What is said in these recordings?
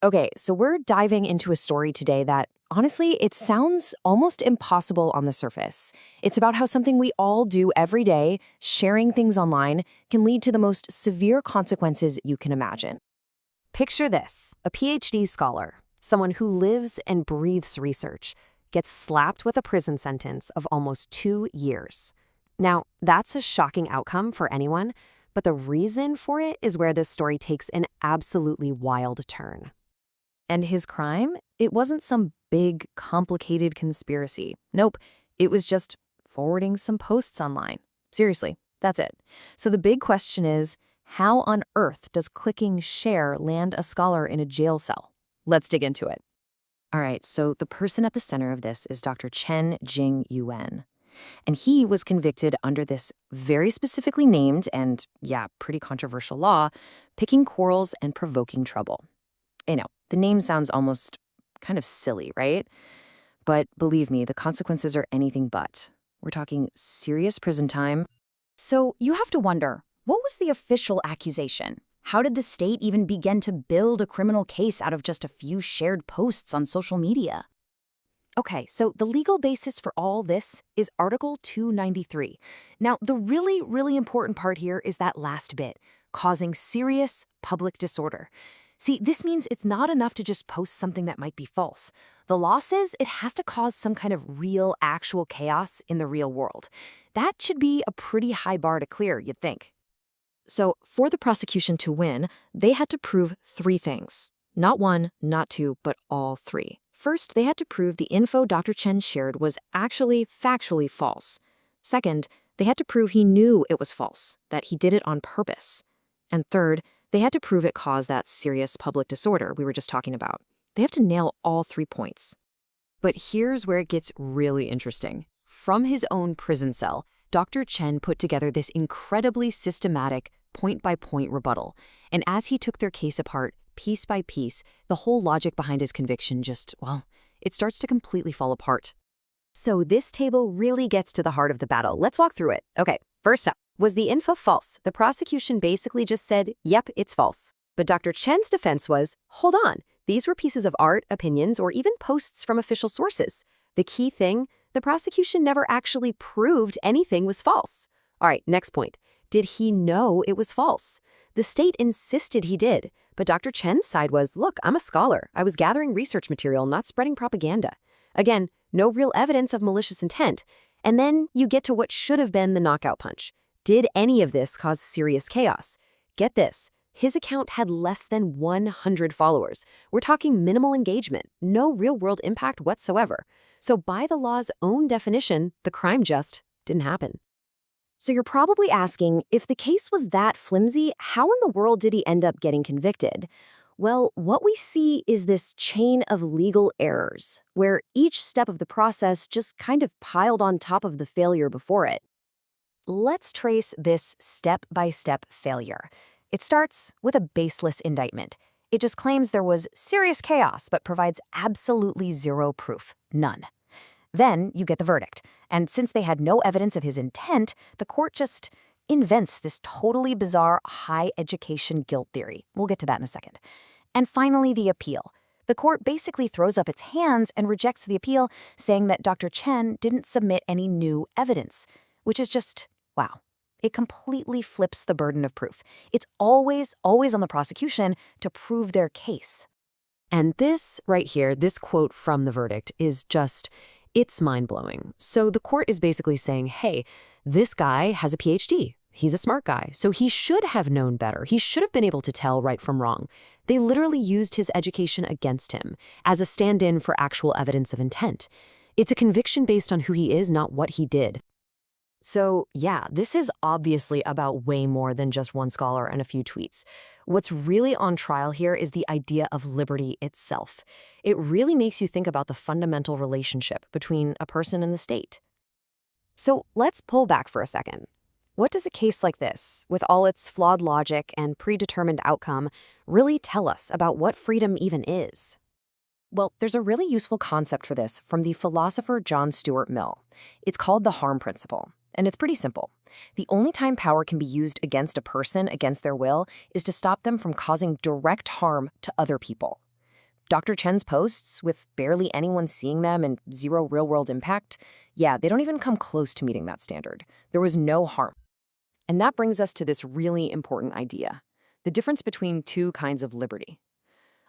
Okay, so we're diving into a story today that, honestly, it sounds almost impossible on the surface. It's about how something we all do every day, sharing things online, can lead to the most severe consequences you can imagine. Picture this: a PhD scholar, someone who lives and breathes research, gets slapped with a prison sentence of almost 2 years. Now, that's a shocking outcome for anyone, but the reason for it is where this story takes an absolutely wild turn. And his crime? It wasn't some big, complicated conspiracy. Nope, it was just forwarding some posts online. Seriously, that's it. So the big question is, how on earth does clicking share land a scholar in a jail cell? Let's dig into it. All right, so the person at the center of this is Dr. Chen Jing Yuan. And he was convicted under this very specifically named and, yeah, pretty controversial law, picking quarrels and provoking trouble. I know, the name sounds almost kind of silly, right? But believe me, the consequences are anything but. We're talking serious prison time. So you have to wonder, what was the official accusation? How did the state even begin to build a criminal case out of just a few shared posts on social media? Okay, so the legal basis for all this is Article 293. Now, the really, really important part here is that last bit, causing serious public disorder. See, this means it's not enough to just post something that might be false. The law says it has to cause some kind of real, actual chaos in the real world. That should be a pretty high bar to clear, you'd think. So, for the prosecution to win, they had to prove three things. Not one, not two, but all three. First, they had to prove the info Dr. Chen shared was actually factually false. Second, they had to prove he knew it was false, that he did it on purpose. And third, they had to prove it caused that serious public disorder we were just talking about. They have to nail all 3 points. But here's where it gets really interesting. From his own prison cell, Dr. Chen put together this incredibly systematic, point-by-point rebuttal. And as he took their case apart, piece by piece, the whole logic behind his conviction just, well, it starts to completely fall apart. So this table really gets to the heart of the battle. Let's walk through it. Okay, first up, was the info false? The prosecution basically just said, yep, it's false. But Dr. Chen's defense was, hold on, these were pieces of art, opinions, or even posts from official sources. The key thing, the prosecution never actually proved anything was false. All right, next point. Did he know it was false? The state insisted he did, but Dr. Chen's side was, look, I'm a scholar. I was gathering research material, not spreading propaganda. Again, no real evidence of malicious intent. And then you get to what should have been the knockout punch. Did any of this cause serious chaos? Get this, his account had less than 100 followers. We're talking minimal engagement, no real-world impact whatsoever. So by the law's own definition, the crime just didn't happen. So you're probably asking, if the case was that flimsy, how in the world did he end up getting convicted? Well, what we see is this chain of legal errors, where each step of the process just kind of piled on top of the failure before it. Let's trace this step-by-step failure. It starts with a baseless indictment. It just claims there was serious chaos, but provides absolutely zero proof. None. Then you get the verdict. And since they had no evidence of his intent, the court just invents this totally bizarre high education guilt theory. We'll get to that in a second. And finally, the appeal. The court basically throws up its hands and rejects the appeal, saying that Dr. Chen didn't submit any new evidence, which is just, wow. It completely flips the burden of proof. It's always on the prosecution to prove their case. And this right here, this quote from the verdict is just, it's mind-blowing. So the court is basically saying, hey, this guy has a PhD. He's a smart guy, so he should have known better. He should have been able to tell right from wrong. They literally used his education against him as a stand-in for actual evidence of intent. It's a conviction based on who he is, not what he did. So, yeah, this is obviously about way more than just one scholar and a few tweets. What's really on trial here is the idea of liberty itself. It really makes you think about the fundamental relationship between a person and the state. So let's pull back for a second. What does a case like this, with all its flawed logic and predetermined outcome, really tell us about what freedom even is? Well, there's a really useful concept for this from the philosopher John Stuart Mill. It's called the harm principle. And it's pretty simple. The only time power can be used against a person against their will is to stop them from causing direct harm to other people. Dr. Chen's posts, with barely anyone seeing them and zero real-world impact, yeah, they don't even come close to meeting that standard. There was no harm. And that brings us to this really important idea, the difference between two kinds of liberty.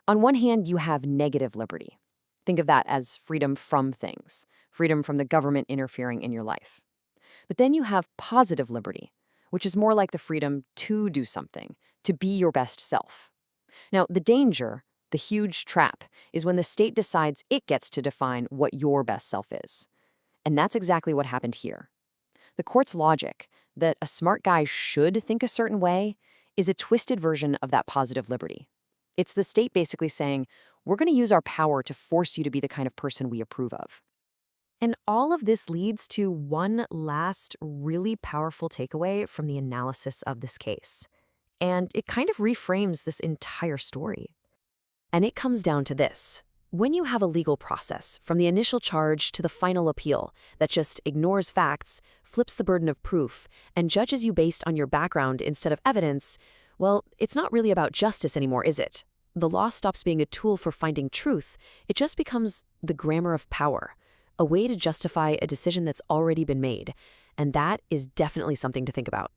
On one hand, you have negative liberty. Think of that as freedom from things, freedom from the government interfering in your life. But then you have positive liberty, which is more like the freedom to do something, to be your best self. Now, the danger, the huge trap, is when the state decides it gets to define what your best self is. And that's exactly what happened here. The court's logic, that a smart guy should think a certain way, is a twisted version of that positive liberty. It's the state basically saying, we're going to use our power to force you to be the kind of person we approve of. And all of this leads to one last really powerful takeaway from the analysis of this case. And it kind of reframes this entire story. And it comes down to this. When you have a legal process, from the initial charge to the final appeal, that just ignores facts, flips the burden of proof, and judges you based on your background instead of evidence, well, it's not really about justice anymore, is it? The law stops being a tool for finding truth. It just becomes the grammar of power, a way to justify a decision that's already been made. And that is definitely something to think about.